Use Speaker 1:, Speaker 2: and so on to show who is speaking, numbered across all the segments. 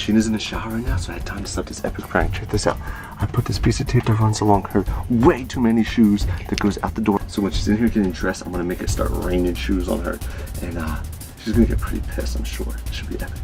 Speaker 1: Gina's in the shower right now, so I had time to set this epic prank. Check this out. I put this piece of tape that runs along her way too many shoes that goes out the door. So when she's in here getting dressed, I'm gonna make it start raining shoes on her. And she's gonna get pretty pissed, I'm sure. It should be epic.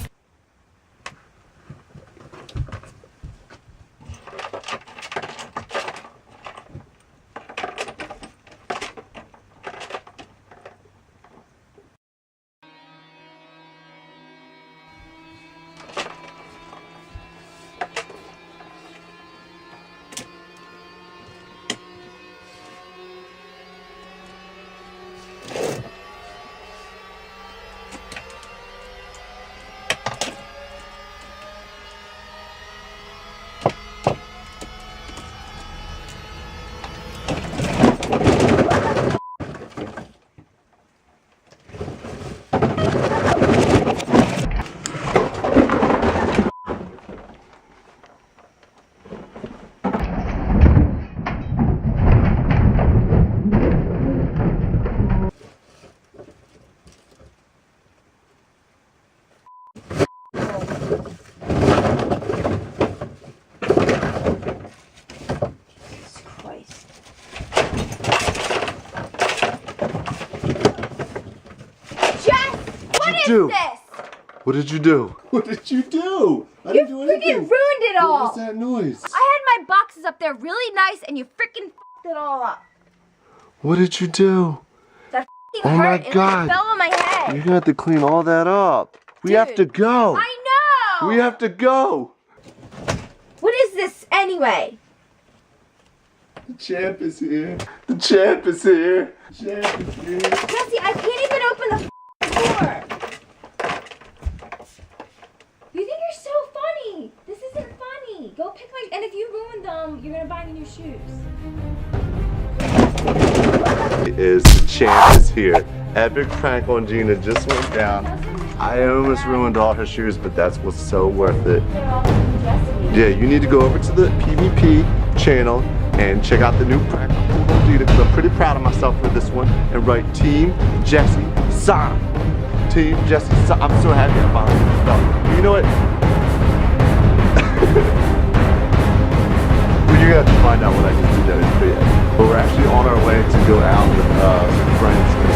Speaker 1: What did you do? What did you do? I didn't do anything.
Speaker 2: You freaking ruined it all.
Speaker 1: What was that noise?
Speaker 2: I had my boxes up there really nice and you freaking f***ed it all up.
Speaker 1: What did you do?
Speaker 2: That f***ing hurt.
Speaker 1: My God.
Speaker 2: It fell on my head.
Speaker 1: You're gonna have to clean all that up. We have to go.
Speaker 2: I know.
Speaker 1: We have to go.
Speaker 2: What is this anyway?
Speaker 1: The champ is here. The champ is here. The champ is here.
Speaker 2: Jesse, I can't even open the door. You think you're so funny. This isn't funny. Go pick my... And if you ruined them, you're going to buy me new shoes.
Speaker 1: The champ is here. Epic prank on Gina just went down. I almost ruined all her shoes, but that's what's so worth it. Yeah, you need to go over to the PvP channel and check out the new prank I pulled on Gina, because I'm pretty proud of myself for this one. And write Team Jesse Sign. Team Jesse Sign. I'm so happy I finally felt. You know what? Well, you're gonna have to find out what I can do that is pretty epic. But we're actually on our way to go out with friends.